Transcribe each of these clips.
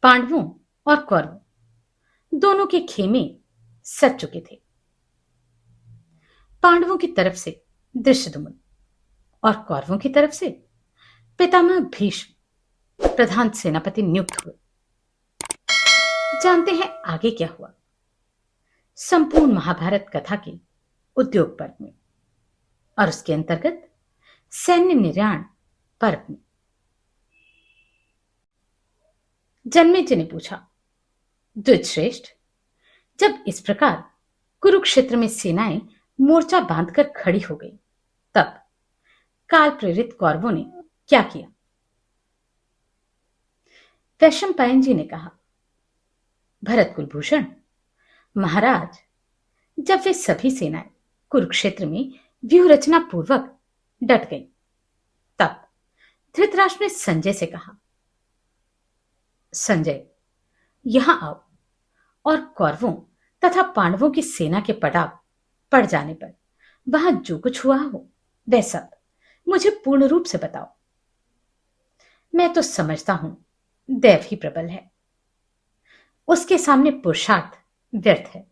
पांडवों और कौरवों दोनों के खेमे सज चुके थे। पांडवों की तरफ से धृष्टद्युम्न और कौरवों की तरफ से पितामह भीष्म प्रधान सेनापति नियुक्त हुए। जानते हैं आगे क्या हुआ? संपूर्ण महाभारत कथा के उद्योग पर्व में और उसके अंतर्गत सैन्य निर्याण पर्व में। जन्मेजय ने पूछा, द्विजश्रेष्ठ, जब इस प्रकार कुरुक्षेत्र में सेनाएं मोर्चा बांधकर खड़ी हो गई, तब काल प्रेरित कौरवों ने क्या किया? वैशंपायन जी ने कहा, भरत कुलभूषण महाराज, जब वे सभी सेनाएं कुरुक्षेत्र में व्यूह रचना पूर्वक डट गई, तब धृतराष्ट्र ने संजय से कहा, संजय, यहां आओ और कौरवों तथा पांडवों की सेना के पटाव पड़ जाने पर वहां जो कुछ हुआ हो वह सब मुझे पूर्ण रूप से बताओ। मैं तो समझता हूं दैव ही प्रबल है, उसके सामने पुरुषार्थ व्यर्थ है,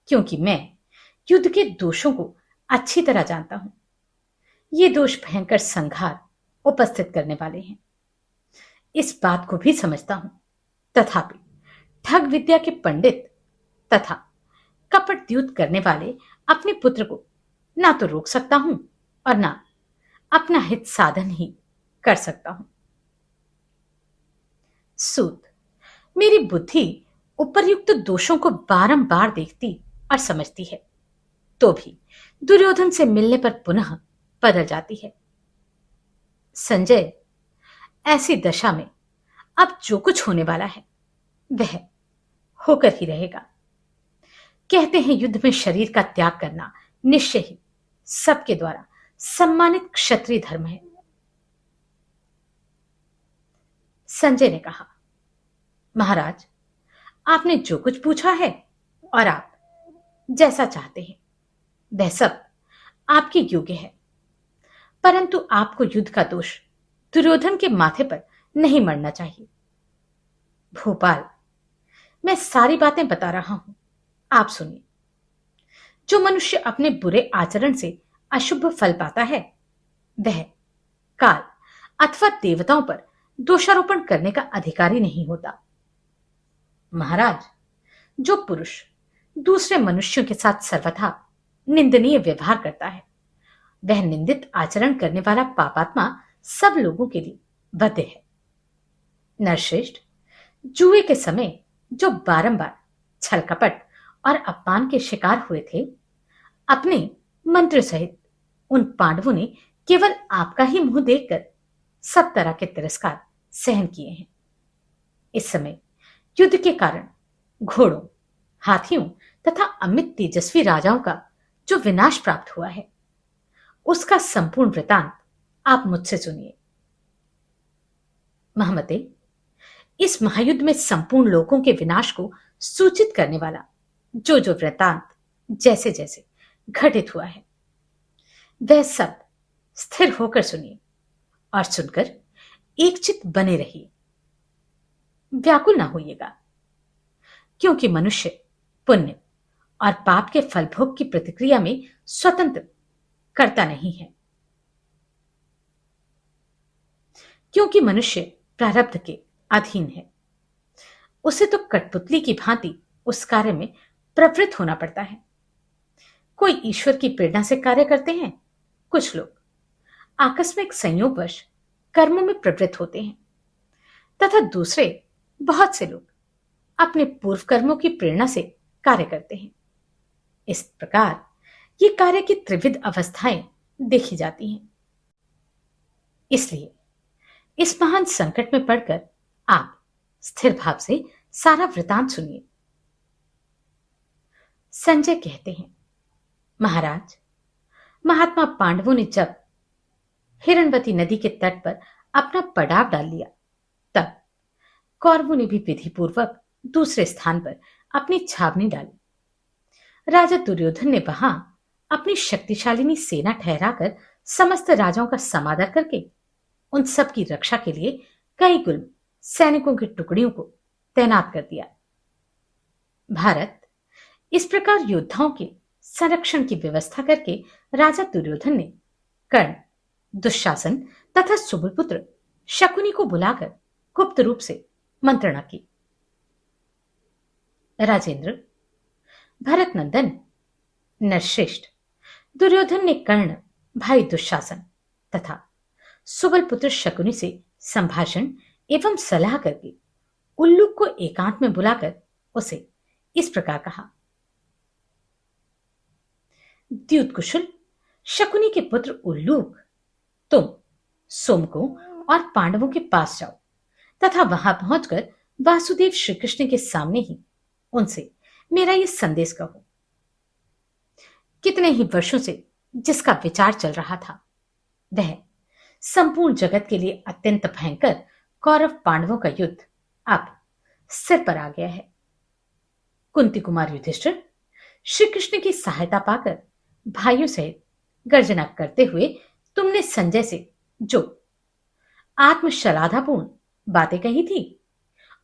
क्योंकि मैं युद्ध के दोषों को अच्छी तरह जानता हूं। ये दोष भयंकर संहार उपस्थित करने वाले हैं, इस बात को भी समझता हूं। तथापि ठग विद्या के पंडित तथा कपट द्यूत करने वाले अपने पुत्र को ना तो रोक सकता हूं और ना अपना हित साधन ही कर सकता हूं। सूत, मेरी बुद्धि उपर्युक्त दोषों को बारंबार देखती और समझती है, तो भी दुर्योधन से मिलने पर पुनः बदल जाती है। संजय, ऐसी दशा में अब जो कुछ होने वाला है वह होकर ही रहेगा। कहते हैं युद्ध में शरीर का त्याग करना निश्चय ही सबके द्वारा सम्मानित क्षत्रिय धर्म है। संजय ने कहा, महाराज, आपने जो कुछ पूछा है और आप जैसा चाहते हैं वह सब आपके योग्य है, परंतु आपको युद्ध का दोष दुर्योधन के माथे पर नहीं मरना चाहिए। भोपाल, मैं सारी बातें बता रहा हूं, आप सुनिए। जो मनुष्य अपने बुरे आचरण से अशुभ फल पाता है वह काल अथवा देवताओं पर दोषारोपण करने का अधिकारी नहीं होता। महाराज, जो पुरुष दूसरे मनुष्यों के साथ सर्वथा निंदनीय व्यवहार करता है वह निंदित आचरण करने वाला पापात्मा सब लोगों के लिए बद्ध है। नरश्रेष्ठ, जुए के समय जो बारंबार छल कपट और अपमान के शिकार हुए थे, अपने मंत्र सहित उन पांडवों ने केवल आपका ही मुंह देखकर सब तरह के तिरस्कार सहन किए हैं। इस समय युद्ध के कारण घोड़ों, हाथियों तथा अमित तेजस्वी राजाओं का जो विनाश प्राप्त हुआ है उसका संपूर्ण वृतांत आप मुझसे सुनिए। महमते, इस महायुद्ध में संपूर्ण लोगों के विनाश को सूचित करने वाला जो जो वृतांत जैसे जैसे घटित हुआ है वह सब स्थिर होकर सुनिए और सुनकर एकचित बने रहिए। व्याकुल ना होइएगा, क्योंकि मनुष्य पुण्य और पाप के फलभोग की प्रतिक्रिया में स्वतंत्र करता नहीं है, क्योंकि मनुष्य प्रारब्ध के अधीन है। उसे तो कठपुतली की भांति उस कार्य में प्रवृत्त होना पड़ता है। कोई ईश्वर की प्रेरणा से कार्य करते हैं, कुछ लोग आकस्मिक संयोगवश कर्मों में प्रवृत्त होते हैं, तथा दूसरे बहुत से लोग अपने पूर्व कर्मों की प्रेरणा से कार्य करते हैं। इस प्रकार ये कार्य की त्रिविध अवस्थाएं देखी जाती हैं। इसलिए इस महान संकट में पड़कर आप स्थिर भाव से सारा वृतांत सुनिए। संजय कहते हैं, महाराज, महात्मा पांडवों ने जब हिरणवती नदी के तट पर अपना पड़ाव डाल लिया, तब कौरवों ने भी विधि पूर्वक दूसरे स्थान पर अपनी छावनी डाली। राजा दुर्योधन ने वहां अपनी शक्तिशालिनी सेना ठहराकर समस्त राजाओं का समादर करके उन सब की रक्षा के लिए कई गुल्म सैनिकों की टुकड़ियों को तैनात कर दिया। भारत इस प्रकार योद्धाओं के संरक्षण की व्यवस्था करके राजा दुर्योधन ने कर्ण, दुशासन तथा सुबलपुत्र शकुनी को बुलाकर गुप्त रूप से मंत्रणा की। राजेंद्र, भरत नंदन, नरश्रेष्ठ, दुर्योधन ने कर्ण, भाई दुशासन तथा सुबलपुत्र शकुनी से संभाषण एवं सलाह करके उल्लूक को एकांत में बुलाकर उसे इस प्रकार कहा। द्युतकुशल शकुनी के पुत्र उल्लूक, तुम सोम को और पांडवों के पास जाओ तथा वहां पहुंचकर वासुदेव श्री कृष्ण के सामने ही उनसे मेरा यह संदेश कहो। कितने ही वर्षों से जिसका विचार चल रहा था वह संपूर्ण जगत के लिए अत्यंत भयंकर कौरव पांडवों का युद्ध अब सिर पर आ गया है। कुंती कुमार युधिष्ठिर श्री कृष्ण की सहायता पाकर भाइयों सहित गर्जना करते हुए तुमने संजय से जो आत्मशलाधापूर्ण बातें कही थी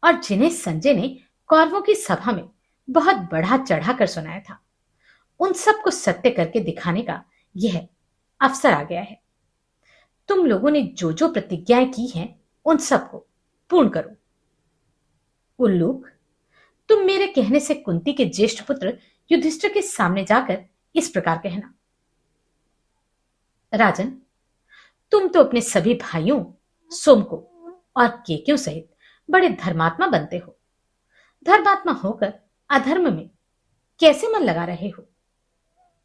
और जिन्हें संजय ने कौरवों की सभा में बहुत बढ़ा चढ़ाकर सुनाया था, उन सबको सत्य करके दिखाने का यह अवसर आ गया है। तुम लोगों ने जो जो प्रतिज्ञाएं की हैं उन सबको पूर्ण करो। उल्लूक, तुम मेरे कहने से कुंती के ज्येष्ठ पुत्र युधिष्ठिर के सामने जाकर इस प्रकार कहना। राजन, तुम तो अपने सभी भाइयों सोम को और केक्यों सहित बड़े धर्मात्मा बनते हो। धर्मात्मा होकर अधर्म में कैसे मन लगा रहे हो?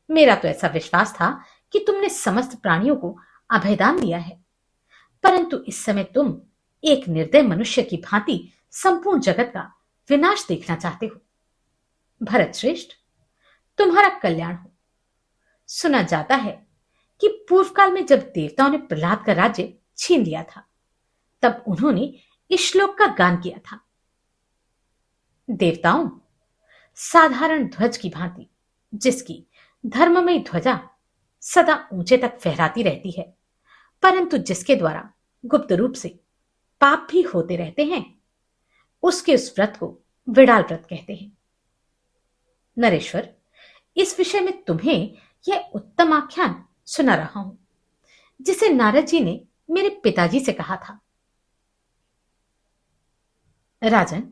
मेरा तो ऐसा विश्वास था कि तुमने समस्त प्राणियों को अभयदान दिया है, परंतु इस समय तुम एक निर्दय मनुष्य की भांति संपूर्ण जगत का विनाश देखना चाहते हो। भरत श्रेष्ठ, तुम्हारा कल्याण हो। सुना जाता है कि पूर्व काल में जब देवताओं ने प्रहलाद का राज्य छीन लिया था, तब उन्होंने इस श्लोक का गान किया था। देवताओं, साधारण ध्वज की भांति जिसकी धर्ममयी ध्वजा सदा ऊंचे तक फहराती रहती है, परंतु जिसके द्वारा गुप्त रूप से पाप भी होते रहते हैं, उसके उस व्रत को विडाल व्रत कहते हैं। नरेश्वर, इस विषय में तुम्हें यह उत्तम आख्यान सुना रहा हूं जिसे नारद जी ने मेरे पिताजी से कहा था। राजन,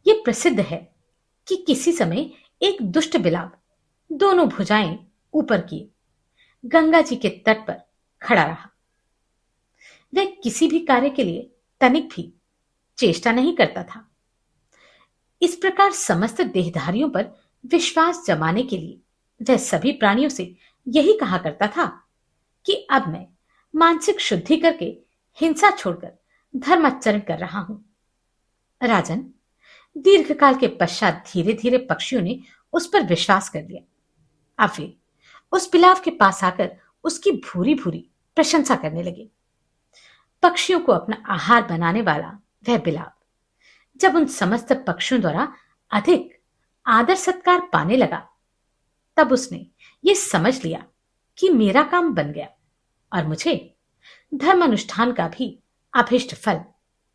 यह प्रसिद्ध है कि किसी समय एक दुष्ट बिलाव दोनों भुजाएं ऊपर किए गंगा जी के तट पर खड़ा रहा। वह किसी भी कार्य के लिए तनिक भी चेष्टा नहीं करता था। इस प्रकार समस्त देहधारियों पर विश्वास जमाने के लिए वह सभी प्राणियों से यही कहा करता था कि अब मैं मानसिक शुद्धि करके हिंसा छोड़कर धर्माचरण कर रहा हूं। राजन, दीर्घकाल के पश्चात धीरे धीरे पक्षियों ने उस पर विश्वास कर लिया। अब वे उस बिलाव के पास आकर उसकी भूरी भूरी प्रशंसा करने लगे। पक्षियों को अपना आहार बनाने वाला वह बिलाव जब उन समस्त पक्षियों द्वारा अधिक आदर सत्कार पाने लगा, तब उसने ये समझ लिया कि मेरा काम बन गया और मुझे धर्म अनुष्ठान का भी अभीष्ट फल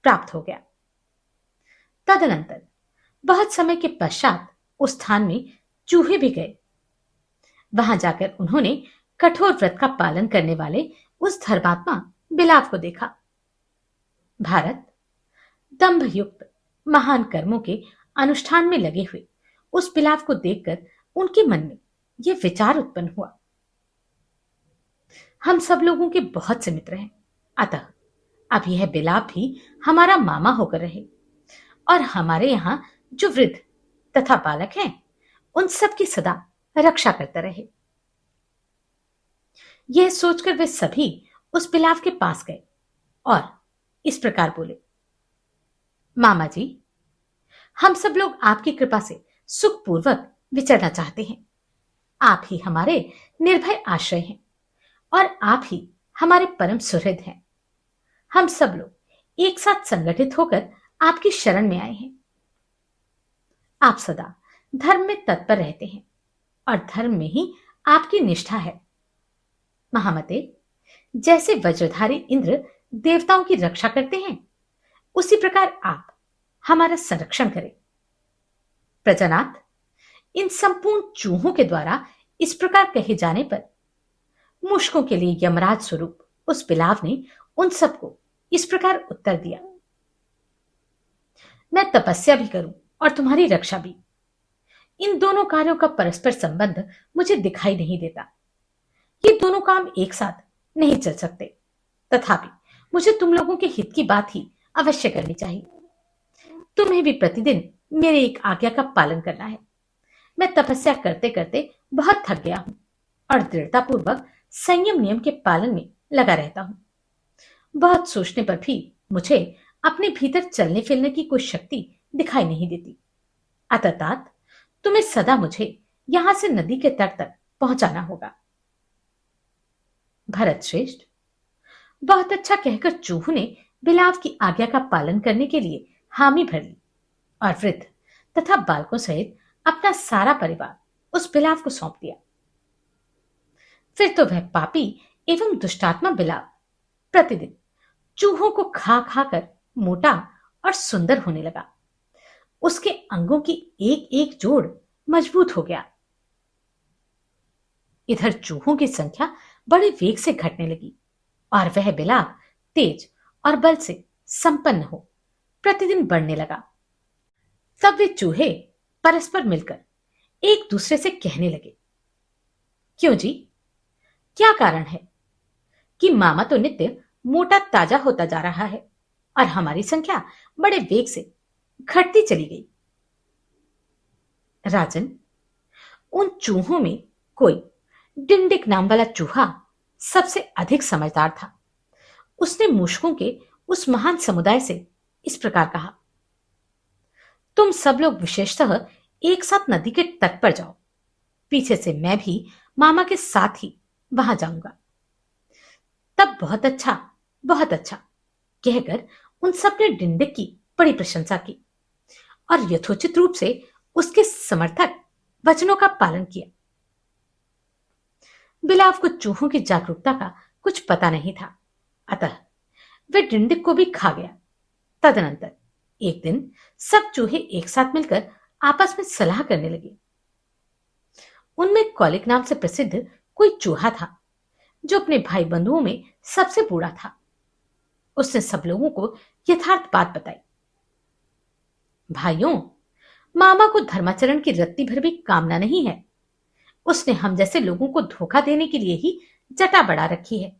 प्राप्त हो गया। तदनंतर बहुत समय के पश्चात उस स्थान में चूहे भी गए। वहां जाकर उन्होंने कठोर व्रत का पालन करने वाले उस धर्मात्मा बिलाव को देखा। भारत, दंभ युक्त महान कर्मों के अनुष्ठान में लगे हुए उस बिलाव को देखकर उनके मन में यह विचार उत्पन्न हुआ, हम सब लोगों के बहुत से मित्र हैं, अतः अब यह बिलाव भी हमारा मामा होकर रहे और हमारे यहां जो वृद्ध तथा बालक हैं उन सब की सदा रक्षा करता रहे। यह सोचकर वे सभी उस बिलाव के पास गए और इस प्रकार बोले, मामा जी, हम सब लोग आपकी कृपा से सुखपूर्वक विचरना चाहते हैं। आप ही हमारे निर्भय आश्रय हैं और आप ही हमारे परम सुहृद हैं। हम सब लोग एक साथ संगठित होकर आपकी शरण में आए हैं। आप सदा धर्म में तत्पर रहते हैं और धर्म में ही आपकी निष्ठा है। महामते, जैसे वज्रधारी इंद्र देवताओं की रक्षा करते हैं, उसी प्रकार आप हमारा संरक्षण करे। प्रजानाथ, इन संपूर्ण चूहों के द्वारा इस प्रकार कहे जाने पर मुश्कों के लिए यमराज स्वरूप उस बिलाव ने उन सबको इस प्रकार उत्तर दिया, मैं तपस्या भी करूं और तुम्हारी रक्षा भी, इन दोनों कार्यों का परस्पर संबंध मुझे दिखाई नहीं देता। ये दोनों काम एक साथ नहीं चल सकते। तथापि मुझे तुम लोगों के हित की बात ही अवश्य करनी चाहिए। तुम्हें भी प्रतिदिन मेरे एक आज्ञा का पालन करना है। मैं तपस्या करते करते बहुत थक गया हूं और दृढ़तापूर्वक संयम नियम के पालन में लगा रहता हूं। बहुत सोचने पर भी मुझे अपने भीतर चलने फिरने की कोई शक्ति दिखाई नहीं देती। अतः तुम्हें सदा मुझे यहां से नदी के तट तक पहुंचाना होगा। भरत श्रेष्ठ, बहुत अच्छा कहकर चूहों ने बिलाव की आज्ञा का पालन करने के लिए हामी भर ली और वृद्ध तथा बालकों सहित अपना सारा परिवार उस बिलाव को सौंप दिया। फिर तो वह पापी एवं दुष्टात्मा बिलाव प्रतिदिन चूहों को खा खाकर मोटा और सुंदर होने लगा। उसके अंगों की एक एक जोड़ मजबूत हो गया। इधर चूहों की संख्या बड़े वेग से घटने लगी और वह बिलाव तेज और बल से संपन्न हो प्रतिदिन बढ़ने लगा। तब वे चूहे परस्पर मिलकर एक दूसरे से कहने लगे, क्यों जी, क्या कारण है कि मामा तो नित्य मोटा ताजा होता जा रहा है और हमारी संख्या बड़े वेग से घटती चली गई। राजन, उन चूहों में कोई डिंडिक नाम वाला चूहा सबसे अधिक समझदार था। उसने मूषकों के उस महान समुदाय से इस प्रकार कहा, तुम सब लोग विशेषतः एक साथ नदी के तट पर जाओ। पीछे से मैं भी मामा के साथ ही वहां जाऊंगा। तब बहुत अच्छा कहकर उन सब ने डिंडिक की बड़ी प्रशंसा की और यथोचित रूप से उसके समर्थक वचनों का पालन किया। बिलाव को चूहों की जागरूकता का कुछ पता नहीं था, अतः वे डिंडिक को भी खा गया। तदनंतर एक दिन सब चूहे एक साथ मिलकर आपस में सलाह करने लगे। उनमें कौलिक नाम से प्रसिद्ध कोई चूहा था जो अपने भाई बंधुओं में सबसे बूढ़ा था। उसने सब लोगों को यथार्थ बात बताई। भाइयों, मामा को धर्माचरण की रत्ती भर भी कामना नहीं है। उसने हम जैसे लोगों को धोखा देने के लिए ही जटा बढ़ा रखी है।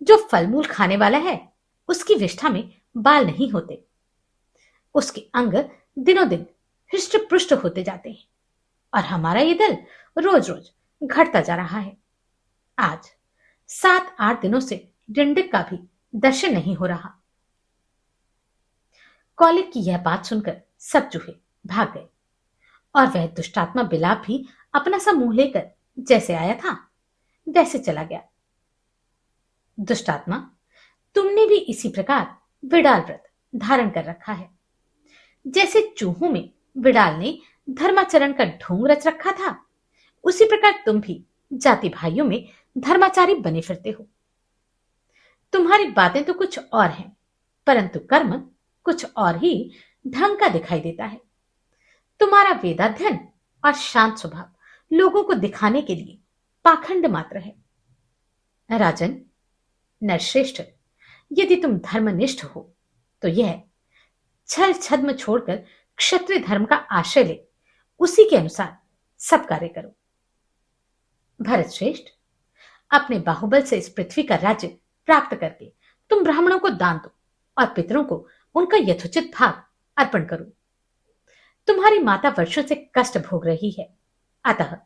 जो फल मूल खाने वाला है उसकी विष्ठा में बाल नहीं होते। उसके अंग दिनों दिन हृष्ट पुष्ट होते जाते हैं और हमारा ये दल रोज रोज घटता जा रहा है। आज 7-8 दिनों से डिंडिक का भी दर्शन नहीं हो रहा। कौलिक की यह बात सुनकर सब चूहे भाग गए और वह दुष्टात्मा बिलाव भी अपना सा मुंह लेकर जैसे आया था वैसे चला गया। दुष्टात्मा, तुमने भी इसी प्रकार विडाल व्रत धारण कर रखा है। जैसे चूहों में विडाल ने धर्माचरण का ढोंग रच रखा था, उसी प्रकार तुम भी जाति भाइयों में धर्माचारी बने फिरते हो। तुम्हारी बातें तो कुछ और हैं, परंतु कर्म कुछ और ही ढंग का दिखाई देता है। तुम्हारा वेदाध्ययन और शांत स्वभाव लोगों को दिखाने के लिए पाखंड मात्र है। राजन, नरश्रेष्ठ, यदि तुम धर्मनिष्ठ हो तो यह छल छद्म छोड़कर क्षत्रिय धर्म का आश्रय ले, उसी के अनुसार सब कार्य करो। भरत श्रेष्ठ, अपने बाहुबल से इस पृथ्वी का राज्य प्राप्त करके तुम ब्राह्मणों को दान दो और पितरों को उनका यथोचित भाग अर्पण करो। तुम्हारी माता वर्षों से कष्ट भोग रही है, अतः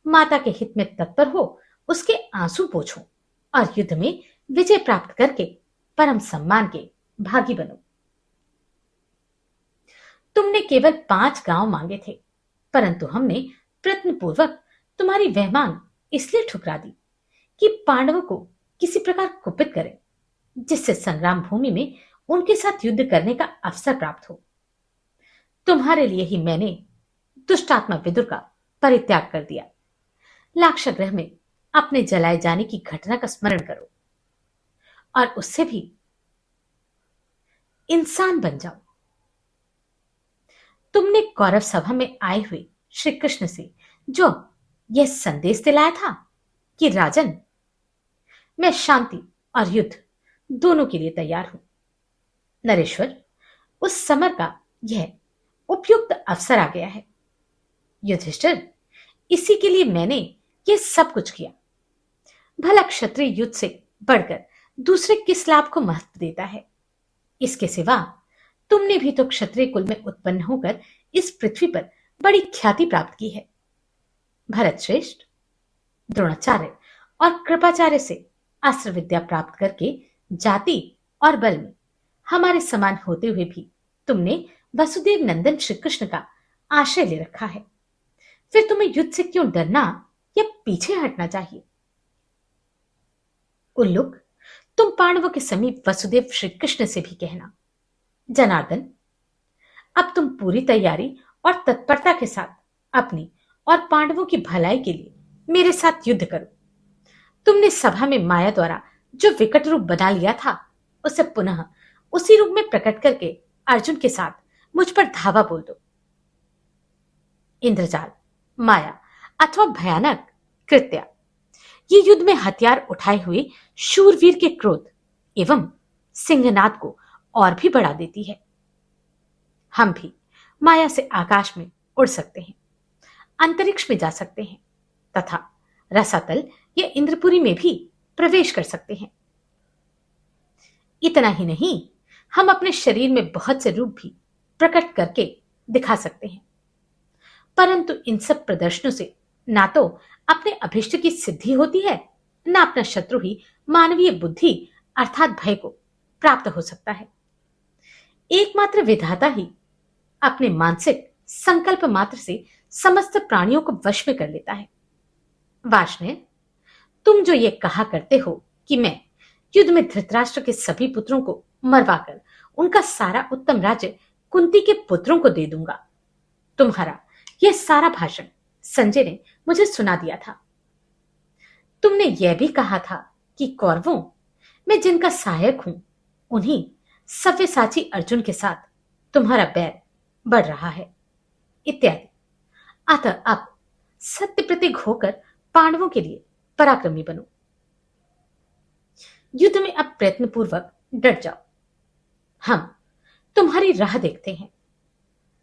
माता के हित में तत्पर हो, उसके आंसू पोंछो और युद्ध में विजय प्राप्त करके परम सम्मान के भागी बनो। तुमने केवल 5 गांव मांगे थे, परंतु हमने प्रयत्नपूर्वक तुम्हारी वह मांग इसलिए ठुकरा दी कि पांडवों को किसी प्रकार कुपित करें, जिससे संग्राम भूमि में उनके साथ युद्ध करने का अवसर प्राप्त हो। तुम्हारे लिए ही मैंने दुष्टात्मा विदुर का परित्याग कर दिया। लाक्षागृह में अपने जलाए जाने की घटना का स्मरण करो और उससे भी इंसान बन जाओ। तुमने कौरव सभा में आए हुए श्री कृष्ण से जो यह संदेश दिलाया था कि राजन, मैं शांति और युद्ध दोनों के लिए तैयार हूं। नरेश्वर, उस समर का यह उपयुक्त अवसर आ गया है। युधिष्ठिर, इसी के लिए मैंने यह सब कुछ किया। भला क्षत्रिय युद्ध से बढ़कर दूसरे किस लाभ को महत्व देता है? इसके सिवा तुमने भी तो क्षत्रिय कुल में उत्पन्न होकर इस पृथ्वी पर बड़ी ख्याति प्राप्त की है। भरत श्रेष्ठ, द्रोणाचार्य और कृपाचार्य से अस्त्र विद्या प्राप्त करके जाति और बल में हमारे समान होते हुए भी तुमने वसुदेव नंदन श्री कृष्ण का आश्रय ले रखा है। फिर तुम्हें युद्ध से क्यों डरना या पीछे हटना चाहिए? उल्लुक, तुम पांडवों के समीप वसुदेव श्री कृष्ण से भी कहना, जनार्दन, अब तुम पूरी तैयारी और तत्परता के साथ अपनी और पांडवों की भलाई के लिए मेरे साथ युद्ध करो। तुमने सभा में माया द्वारा जो विकट रूप बना लिया था, उसे पुनः उसी रूप में प्रकट करके अर्जुन के साथ मुझ पर धावा बोल दो। इंद्रजाल, माया अथवा भयानक कृत्या, ये युद्ध में हथियार उठाए हुए शूरवीर के क्रोध एवं सिंहनाद को और भी बढ़ा देती है। हम भी माया से आकाश में उड़ सकते हैं, अंतरिक्ष में जा सकते हैं तथा रसातल या इंद्रपुरी में भी प्रवेश कर सकते हैं। इतना ही नहीं, हम अपने शरीर में बहुत से रूप भी प्रकट करके दिखा सकते हैं, परंतु इन सब प्रदर्शनों से ना तो अपने अभिष्ट की सिद्धि होती है, ना अपना शत्रु ही मानवीय बुद्धि अर्थात भय को प्राप्त हो सकता है। एकमात्र विधाता ही अपने मानसिक संकल्प मात्र से समस्त प्राणियों को वश में कर लेता है। वार्ष्णेय, तुम जो ये कहा करते हो कि मैं युद्ध में धृतराष्ट्र के सभी पुत्रों को मरवाकर उनका सारा उत्तम राज्य कुंती के पुत्रों को दे दूंगा, तुम्हारा यह सारा भाषण संजय ने मुझे सुना दिया था। तुमने यह भी कहा था कि कौरवों में जिनका सहायक हूं, उन्हीं सव्यसाची अर्जुन के साथ तुम्हारा बैर बढ़ रहा है इत्यादि। अतः अब सत्य प्रतीक होकर पांडवों के लिए पराक्रमी बनो। युद्ध में अब प्रयत्न पूर्वक डट जाओ। हम तुम्हारी राह देखते हैं।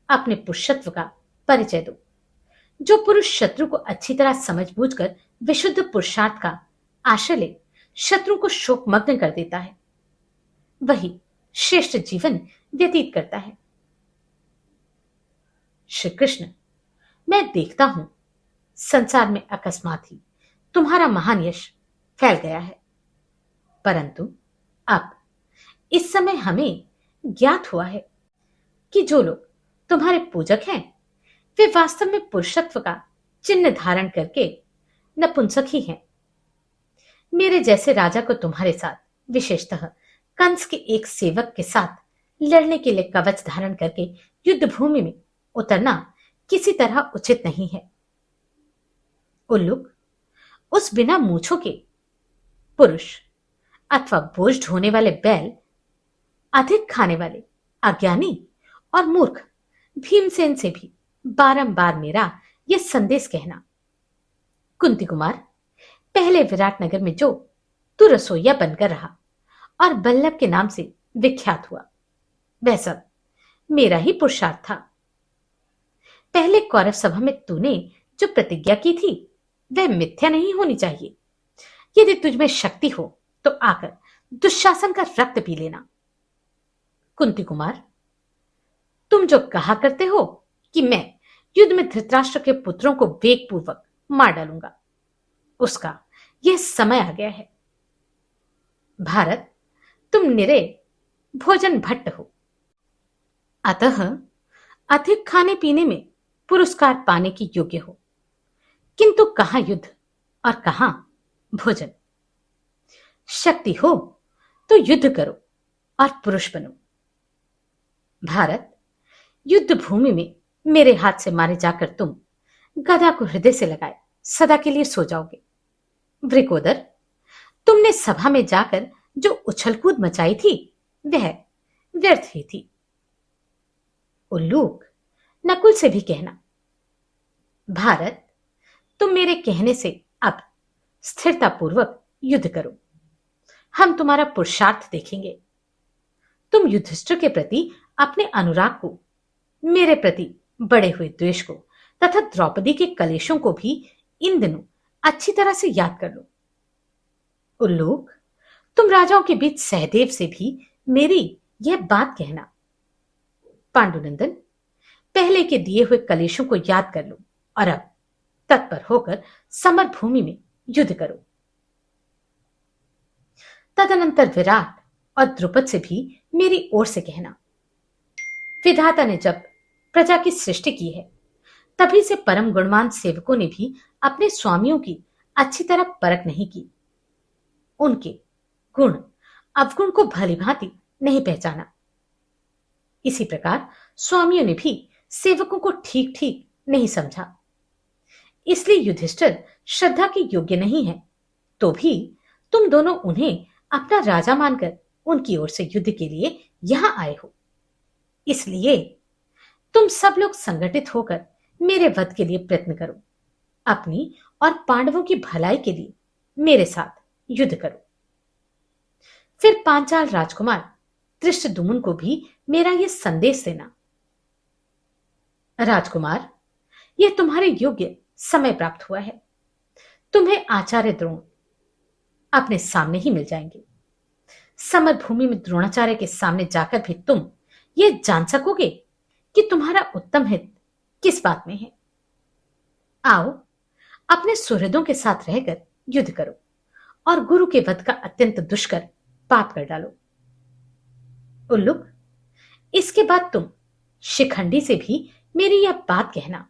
अपने पुरुषत्व का परिचय दो। जो पुरुष शत्रु को अच्छी तरह समझ बूझकर विशुद्ध पुरुषार्थ का आश्रय ले शत्रु को शोकमग्न कर देता है, वही श्रेष्ठ जीवन व्यतीत करता है। श्री कृष्ण, मैं देखता हूं संसार में अकस्मात ही तुम्हारा महान यश फैल गया है, परंतु अब इस समय हमें ज्ञात हुआ है कि जो लोग तुम्हारे पूजक हैं, वे वास्तव में पुरुषत्व का चिन्ह धारण करके नपुंसक ही हैं। मेरे जैसे राजा को तुम्हारे साथ, विशेषतः कंस के एक सेवक के साथ लड़ने के लिए कवच धारण करके युद्ध भूमि में उतरना किसी तरह उचित नहीं है। उल्लुक, उस बिना मूछों के पुरुष अथवा बोझ ढोने वाले बैल, अधिक खाने वाले अज्ञानी और मूर्ख भीमसेन से भी बारंबार मेरा यह संदेश कहना। कुंती कुमार, पहले विराटनगर में जो तू रसोइया बनकर रहा और बल्लभ के नाम से विख्यात हुआ, वह सब मेरा ही पुरुषार्थ था। पहले कौरव सभा में तूने जो प्रतिज्ञा की थी, वह मिथ्या नहीं होनी चाहिए। यदि तुझमें शक्ति हो तो आकर दुशासन का रक्त पी लेना। कुंती कुमार, तुम जो कहा करते हो कि मैं युद्ध में धृतराष्ट्र के पुत्रों को वेगपूर्वक मार डालूंगा, उसका यह समय आ गया है। भारत, तुम निरे भोजन भट्ट हो, अतः अधिक खाने पीने में पुरस्कार पाने की योग्य हो, किंतु कहां युद्ध और कहां भोजन। शक्ति हो तो युद्ध करो और पुरुष बनो। भारत, युद्ध भूमि में मेरे हाथ से मारे जाकर तुम गदा को हृदय से लगाए सदा के लिए सो जाओगे। वृकोदर, तुमने सभा में जाकर जो उछलकूद मचाई थी, वह व्यर्थ ही थी। उल्लूक, नकुल से भी कहना, भारत, तुम मेरे कहने से अब स्थिरतापूर्वक युद्ध करो। हम तुम्हारा पुरुषार्थ देखेंगे। तुम युधिष्ठिर के प्रति अपने अनुराग को, मेरे प्रति बढ़े हुए द्वेष को तथा द्रौपदी के कलेशों को भी इन दिनों अच्छी तरह से याद कर लो। उल्लूक, तुम राजाओं के बीच सहदेव से भी मेरी यह बात कहना। पांडुनंदन, पहले के दिए हुए कलेशों को याद कर लो और अब तत्पर होकर समर भूमि में युद्ध करो। तदनंतर विराट और द्रुपद से भी मेरी ओर से कहना, विधाता ने जब प्रजा की सृष्टि की है तभी से परम गुणवान सेवकों ने भी अपने स्वामियों की अच्छी तरह परख नहीं की, उनके गुण अवगुण को भली भांति नहीं पहचाना। इसी प्रकार स्वामियों ने भी सेवकों को ठीक ठीक नहीं समझा। इसलिए युधिष्ठिर श्रद्धा के योग्य नहीं है, तो भी तुम दोनों उन्हें अपना राजा मानकर उनकी ओर से युद्ध के लिए यहां आए हो। इसलिए तुम सब लोग संगठित होकर मेरे वध के लिए प्रयत्न करो। अपनी और पांडवों की भलाई के लिए मेरे साथ युद्ध करो। फिर पांचाल राजकुमार धृष्टद्युम्न को भी मेरा यह संदेश देना, राजकुमार, यह तुम्हारे योग्य समय प्राप्त हुआ है। तुम्हें आचार्य द्रोण अपने सामने ही मिल जाएंगे। समर भूमि में द्रोणाचार्य के सामने जाकर भी तुम ये जान सकोगे कि तुम्हारा उत्तम हित किस बात में है। आओ, अपने सुहृदों के साथ रहकर युद्ध करो और गुरु के वध का अत्यंत दुष्कर पाप कर डालो। उल्लुक, इसके बाद तुम शिखंडी से भी मेरी यह बात कहना।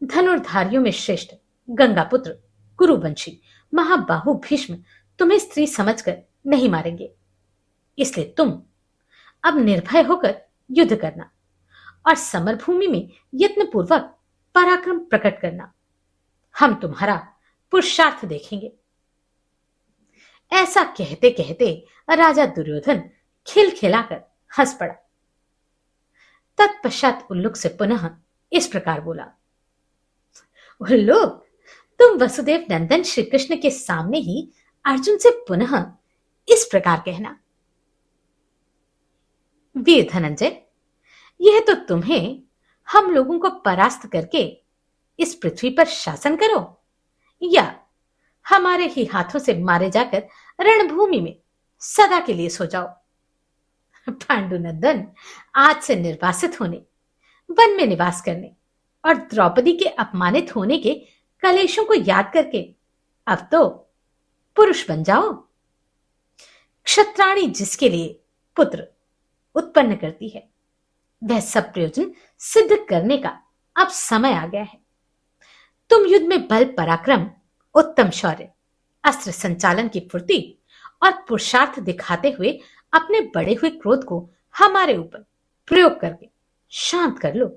धनुर्धारियों में श्रेष्ठ गंगापुत्र कुरुवंशी महाबाहु भीष्म तुम्हें स्त्री समझकर नहीं मारेंगे। इसलिए तुम अब निर्भय होकर युद्ध करना और समरभूमि में यत्नपूर्वक पराक्रम प्रकट करना। हम तुम्हारा पुरुषार्थ देखेंगे। ऐसा कहते कहते राजा दुर्योधन खिलखिलाकर हंस पड़ा। तत्पश्चात उल्लुक से पुनः इस प्रकार बोला, उल्लुक, तुम वसुदेव नंदन श्री कृष्ण के सामने ही अर्जुन से पुनः इस प्रकार कहना, वीर धनंजय, यह तो तुम्हें हम लोगों को परास्त करके इस पृथ्वी पर शासन करो या हमारे ही हाथों से मारे जाकर रणभूमि में सदा के लिए सो जाओ। पांडुनंदन, आज से निर्वासित होने, वन में निवास करने और द्रौपदी के अपमानित होने के कलेशों को याद करके अब तो पुरुष बन जाओ। क्षत्राणी जिसके लिए पुत्र उत्पन्न करती है, वह सब प्रयोजन सिद्ध करने का अब समय आ गया है। तुम युद्ध में बल पराक्रम, उत्तम शौर्य, अस्त्र संचालन की फुर्ती और पुरुषार्थ दिखाते हुए अपने बढ़े हुए क्रोध को हमारे ऊपर प्रयोग करके शांत कर लो।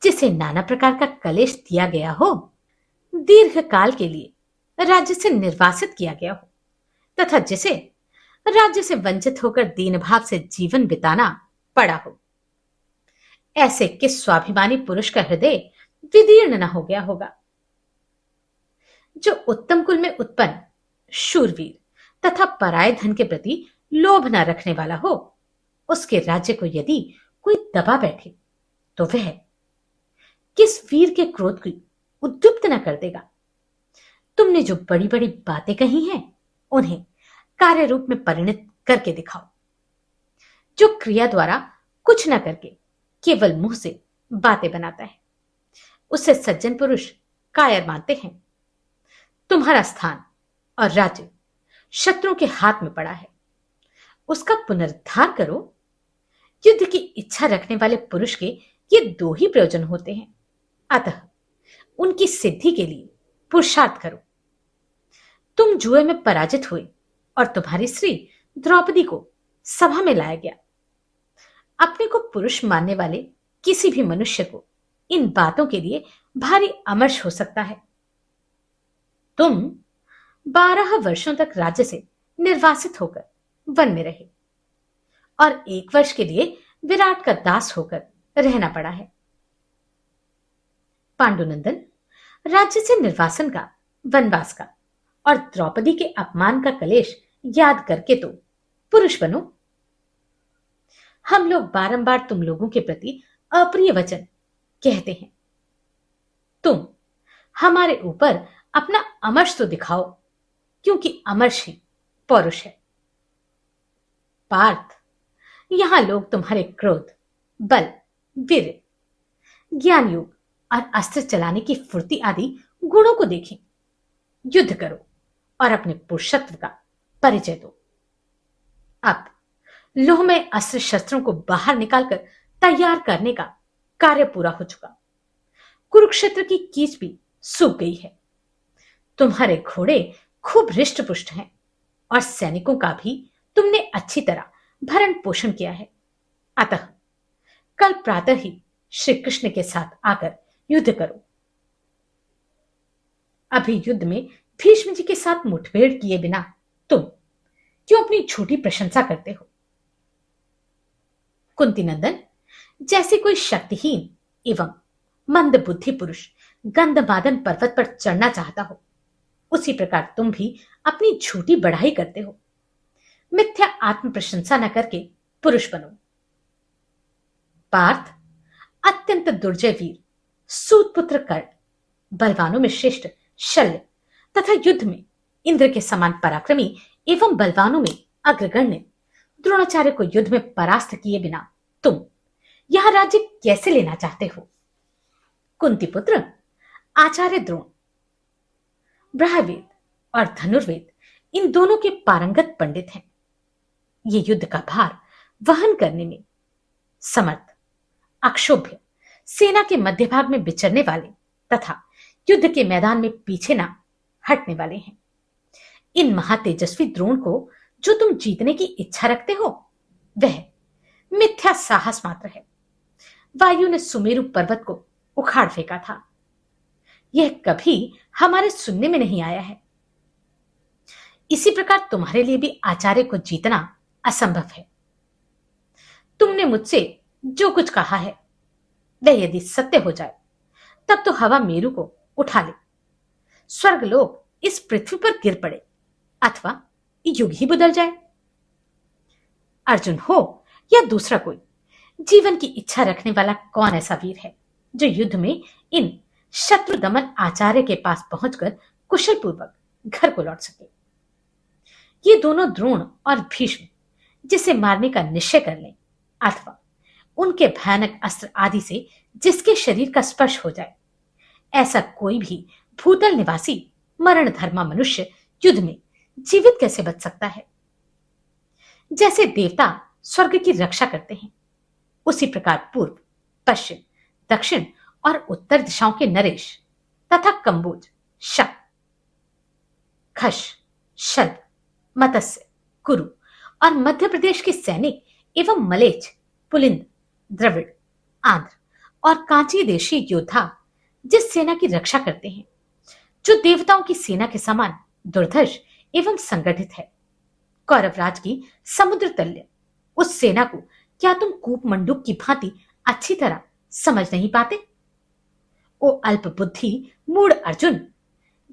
जिसे नाना प्रकार का कलेश दिया गया हो, दीर्घ काल के लिए राज्य से निर्वासित किया गया हो तथा जिसे राज्य से वंचित होकर दीन भाव से जीवन बिताना पड़ा हो, ऐसे किस स्वाभिमानी पुरुष का हृदय विदीर्ण न हो गया होगा। जो उत्तम कुल में उत्पन्न शूरवीर तथा पराये धन के प्रति लोभ न रखने वाला हो, उसके राज्य को यदि कोई दबा बैठे तो वह किस वीर के क्रोध को उद्युक्त न कर देगा। तुमने जो बड़ी बड़ी बातें कही हैं, उन्हें कार्य रूप में परिणत करके दिखाओ। जो क्रिया द्वारा कुछ न करके केवल मुंह से बातें बनाता है, उसे सज्जन पुरुष कायर मानते हैं। तुम्हारा स्थान और राज्य शत्रुओं के हाथ में पड़ा है, उसका पुनरुद्धार करो। युद्ध की इच्छा रखने वाले पुरुष के ये दो ही प्रयोजन होते हैं, अतः उनकी सिद्धि के लिए पुरुषार्थ करो। तुम जुए में पराजित हुए और तुम्हारी स्त्री द्रौपदी को सभा में लाया गया। अपने को पुरुष मानने वाले किसी भी मनुष्य को इन बातों के लिए भारी अमर्ष हो सकता है। तुम 12 वर्षों तक राज्य से निर्वासित होकर वन में रहे और 1 वर्ष के लिए विराट का दास होकर रहना पड़ा है। पांडुनंदन, राज्य से निर्वासन का, वनवास का और द्रौपदी के अपमान का कलेश याद करके तो पुरुष बनो। हम लोग बारंबार तुम लोगों के प्रति अप्रिय वचन कहते हैं। तुम हमारे ऊपर अपना अमर्ष तो दिखाओ, क्योंकि अमर्ष ही पौरुष है। पार्थ, यहां लोग तुम्हारे क्रोध, बल, वीर, ज्ञान योग और अस्त्र चलाने की फुर्ती आदि गुणों को देखें। युद्ध करो और अपने पुरुषत्व का परिचय दो। अब लोह में अस्त्र शस्त्रों को बाहर निकालकर तैयार करने का कार्य पूरा हो चुका। कुरुक्षेत्र की कीच भी सूख गई है। तुम्हारे घोड़े खूब हृष्ट पुष्ट हैं और सैनिकों का भी तुमने अच्छी तरह भरण पोषण किया है। अतः कल प्रातः ही श्री कृष्ण के साथ आकर युद्ध करो। अभी युद्ध में भीष्म जी के साथ मुठभेड़ किए बिना तुम क्यों अपनी झूठी प्रशंसा करते हो? कुंती नंदन, जैसे कोई शक्तिहीन एवं मंद बुद्धि पुरुष गंधमादन पर्वत पर चढ़ना चाहता हो, उसी प्रकार तुम भी अपनी झूठी बढ़ाई करते हो। मिथ्या आत्म प्रशंसा न करके पुरुष बनो। पार्थ, अत्यंत दुर्जय वीर, सूतपुत्र कर्ण, बलवानों में श्रेष्ठ शल्य तथा युद्ध में इंद्र के समान पराक्रमी एवं बलवानों में अग्रगण्य द्रोणाचार्य को युद्ध में परास्त किए बिना तुम यह राज्य कैसे लेना चाहते हो? कुंती पुत्र, आचार्य द्रोण ब्रह्मवेद और धनुर्वेद इन दोनों के पारंगत पंडित हैं। ये युद्ध का भार वहन करने में समर्थ, अक्षोभ्य, सेना के मध्य भाग में विचरने वाले तथा युद्ध के मैदान में पीछे ना हटने वाले हैं। इन महातेजस्वी द्रोण को जो तुम जीतने की इच्छा रखते हो, वह मिथ्या साहस मात्र है। वायु ने सुमेरु पर्वत को उखाड़ फेंका था, यह कभी हमारे सुनने में नहीं आया है। इसी प्रकार तुम्हारे लिए भी आचार्य को जीतना असंभव है। तुमने मुझसे जो कुछ कहा है वह यदि सत्य हो जाए, तब तो हवा मेरु को उठा ले, स्वर्गलोक इस पृथ्वी पर गिर पड़े अथवा युग ही बदल जाए। अर्जुन हो या दूसरा कोई, जीवन की इच्छा रखने वाला कौन ऐसा वीर है जो युद्ध में इन शत्रु दमन आचार्य के पास पहुंचकर कुशल पूर्वक घर को लौट सके? ये दोनों द्रोण और भीष्म जिसे मारने का निश्चय कर लें अथवा उनके भयानक अस्त्र आदि से जिसके शरीर का स्पर्श हो जाए, ऐसा कोई भी भूतल निवासी मरण धर्मा मनुष्य युद्ध में जीवित कैसे बच सकता है? जैसे देवता स्वर्ग की रक्षा करते हैं, उसी प्रकार पूर्व, पश्चिम, दक्षिण और उत्तर दिशाओं के नरेश तथा कंबोज, शक, खश, शल्भ, मत्स्य, कुरु और मध्य प्रदेश के सैनिक एवं मलेच्छ, पुलिंद, द्रविड़, आंध्र और कांची देशी योद्धा जिस सेना की रक्षा करते हैं, जो देवताओं की सेना के समान दुर्धर्ष एवं संगठित है, कौरवराज की समुद्र तल्य उस सेना को क्या तुम कूप मंडूक की भांति अच्छी तरह समझ नहीं पाते? ओ अल्प बुद्धि मूढ़ अर्जुन,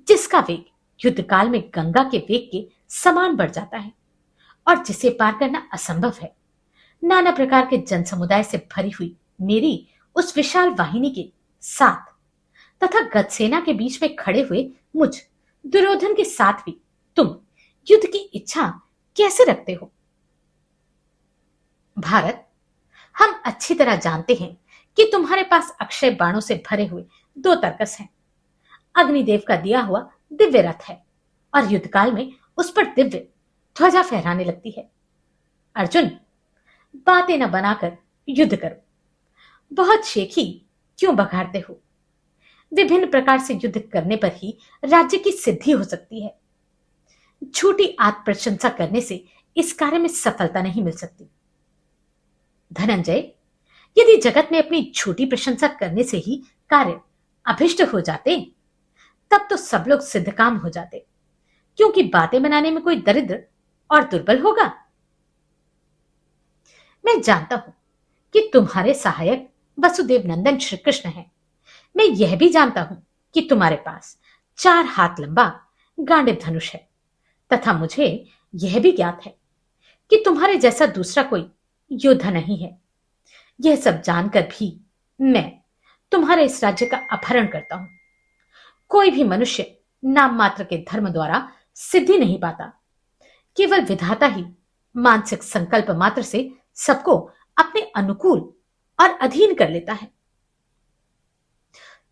जिसका वेग युद्ध काल में गंगा के वेग के समान बढ़ जाता है और जिसे पार करना असंभव है, नाना प्रकार के जन समुदाय से भरी हुई मेरी उस विशाल वाहिनी के साथ तथा गजसेना के बीच में खड़े हुए मुझ दुर्योधन के साथ भी तुम युद्ध की इच्छा कैसे रखते हो? भारत, हम अच्छी तरह जानते हैं कि तुम्हारे पास अक्षय बाणों से भरे हुए 2 तरकस हैं। अग्निदेव का दिया हुआ दिव्य रथ है और युद्धकाल में उस पर दिव्य ध्वजा फहराने लगती है। अर्जुन, बातें न बनाकर युद्ध करो। बहुत शेखी क्यों बघाड़ते हो? विभिन्न प्रकार से युद्ध करने पर ही राज्य की सिद्धि हो सकती है। झूठी आत्म प्रशंसा करने से इस कार्य में सफलता नहीं मिल सकती। धनंजय, यदि जगत में अपनी झूठी प्रशंसा करने से ही कार्य अभिष्ट हो जाते, तब तो सब लोग सिद्ध काम हो जाते, क्योंकि बातें बनाने में कोई दरिद्र और दुर्बल होगा? मैं जानता हूं कि तुम्हारे सहायक वसुदेव नंदन श्री कृष्ण हैं। मैं यह भी जानता हूं कि तुम्हारे पास 4 हाथ लंबा गांडीव धनुष है तथा मुझे यह भी ज्ञात है कि तुम्हारे जैसा दूसरा कोई योद्धा नहीं है। यह सब जानकर भी मैं तुम्हारे इस राज्य का अपहरण करता हूं। कोई भी मनुष्य नाम मात्र के धर्म द्वारा सिद्धि नहीं पाता। केवल विधाता ही मानसिक संकल्प मात्र से सबको अपने अनुकूल और अधीन कर लेता है।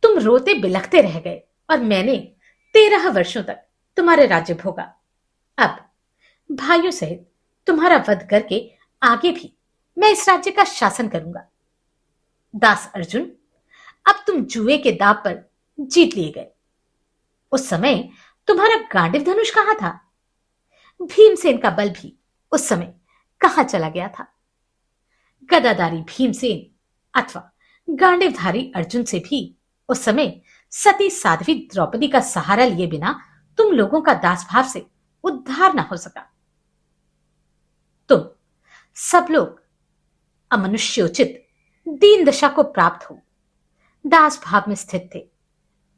तुम रोते बिलखते रह गए और मैंने 13 वर्षों तक तुम्हारे राज्य भोगा। अब भाइयों सहित तुम्हारा वध करके आगे भी मैं इस राज्य का शासन करूंगा। दास अर्जुन, अब तुम जुए के दाव पर जीत लिए गए। उस समय तुम्हारा गांडीव धनुष कहां था? भीमसेन का बल भी उस समय कहां चला गया था? गदाधारी भीमसेन अथवा गांडीवधारी अर्जुन से भी उस समय सती साध्वी द्रौपदी का सहारा लिए बिना तुम लोगों का दासभाव से उद्धार न हो सका। तुम सब लोग अमनुष्योचित दीन दशा को प्राप्त हो दास भाव में स्थित थे।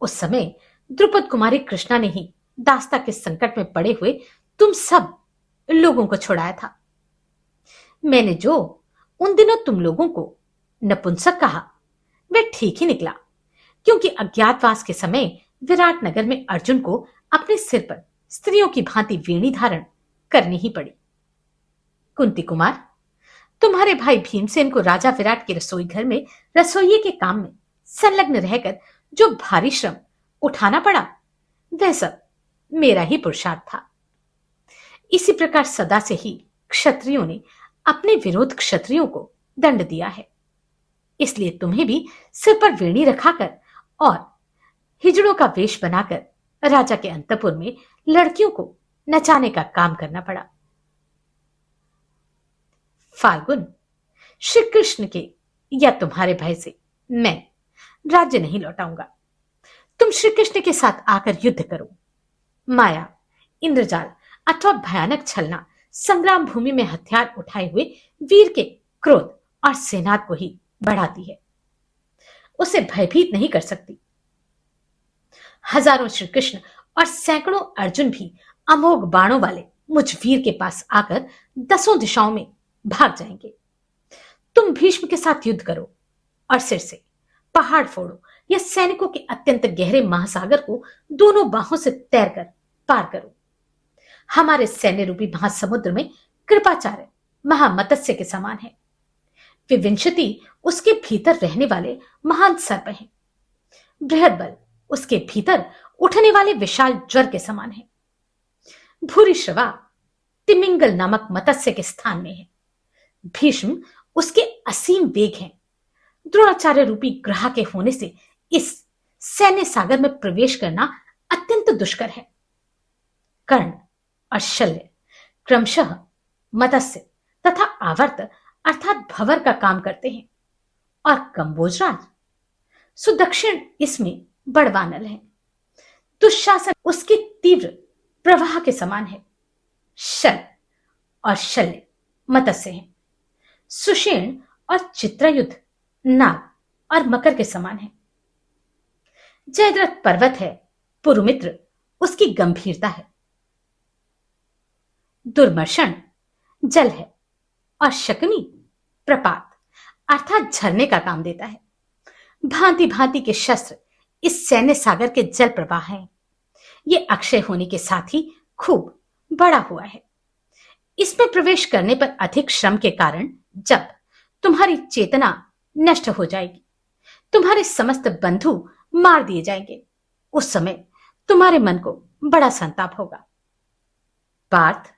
उस समय द्रुपद कुमारी कृष्णा ने ही दासता के संकट में पड़े हुए तुम सब लोगों को छुड़ाया था। मैंने जो उन दिनों तुम लोगों को नपुंसक कहा वह ठीक ही निकला, क्योंकि अज्ञातवास के समय विराट नगर में अर्जुन को अपने सिर पर स्त्रियों की भांति वेणी धारण करनी ही पड़ी। कुंती कुमार, तुम्हारे भाई भीमसेन को राजा विराट के रसोई घर में रसोइये के काम में संलग्न रहकर जो भारी श्रम उठाना पड़ा वह सब मेरा ही पुरुषार्थ था। इसी प्रकार सदा से ही क्षत्रियों ने अपने विरोध क्षत्रियों को दंड दिया है। इसलिए तुम्हें भी सिर पर वेणी रखाकर और हिजड़ों का वेश बनाकर राजा के अंतपुर में लड़कियों को नचाने का काम करना पड़ा। फाल्गुन, श्री कृष्ण के या तुम्हारे भय से मैं राज्य नहीं लौटाऊंगा। तुम श्री कृष्ण के साथ आकर युद्ध करो। माया, इंद्रजाल अथवा भयानक छलना संग्राम भूमि में हथियार उठाए हुए वीर के क्रोध और सेनाद को ही बढ़ाती है, उसे भयभीत नहीं कर सकती। हजारों श्री कृष्ण और सैकड़ों अर्जुन भी अमोघ बाणों वाले मुझ वीर के पास आकर 10 दिशाओं में भाग जाएंगे। तुम भीष्म के साथ युद्ध करो और सिर से पहाड़ फोड़ो या सैनिकों के अत्यंत गहरे महासागर को दोनों बाहों से तैरकर पार करो। हमारे सैन्य रूपी महासमुद्र में कृपाचार्य महामत्स्य के समान है। विविंशति उसके भीतर रहने वाले महान सर्प हैं। बृहद बल उसके भीतर उठने वाले विशाल ज्वर के समान है। भूरिश्रवा तिमिंगल नामक मत्स्य के स्थान में है। भीष्म उसके असीम वेग हैं। द्रोणाचार्य रूपी ग्रह के होने से इस सैन्य सागर में प्रवेश करना अत्यंत दुष्कर है। कर्ण और शल्य क्रमशः मत्स्य तथा आवर्त अर्थात भवर का काम करते हैं और कंबोजराज सुदक्षिण इसमें बड़वानल है। दुशासन उसके तीव्र प्रवाह के समान है। शल और शल्य मत्स्य हैं। सुषेण और चित्रयुद्ध नाग और मकर के समान है। जयद्रथ पर्वत है। पुरुमित्र उसकी गंभीरता है। दुर्मर्शन जल है और शकुनी प्रपात अर्थात झरने का काम देता है। भांति भांति के शस्त्र इस सैन्य सागर के जल प्रवाह हैं। ये अक्षय होने के साथ ही खूब बड़ा हुआ है। इसमें प्रवेश करने पर अधिक श्रम के कारण जब तुम्हारी चेतना नष्ट हो जाएगी, तुम्हारे समस्त बंधु मार दिए जाएंगे, उस समय तुम्हारे मन को बड़ा संताप होगा। पार्थ,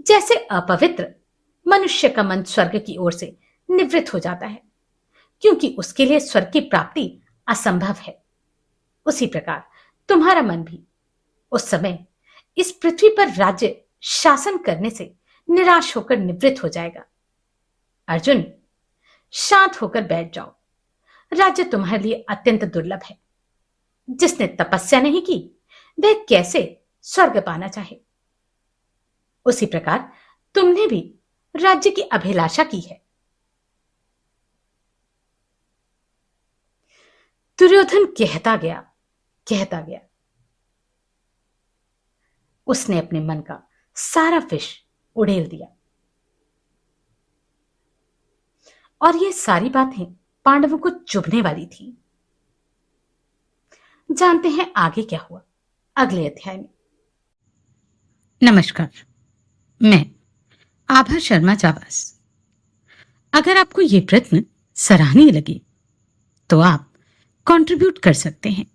जैसे अपवित्र मनुष्य का मन स्वर्ग की ओर से निवृत्त हो जाता है क्योंकि उसके लिए स्वर्ग की प्राप्ति असंभव है, उसी प्रकार तुम्हारा मन भी उस समय इस पृथ्वी पर राज्य शासन करने से निराश होकर निवृत्त हो जाएगा। अर्जुन, शांत होकर बैठ जाओ। राज्य तुम्हारे लिए अत्यंत दुर्लभ है। जिसने तपस्या नहीं की वह कैसे स्वर्ग पाना चाहे। उसी प्रकार तुमने भी राज्य की अभिलाषा की है। दुर्योधन कहता गया। उसने अपने मन का सारा विष उड़ेल दिया। और ये सारी बातें पांडवों को चुभने वाली थी। जानते हैं आगे क्या हुआ अगले अध्याय में। नमस्कार, मैं आभा शर्मा जावास। अगर आपको ये प्रश्न सराहनीय लगे तो आप कंट्रीब्यूट कर सकते हैं।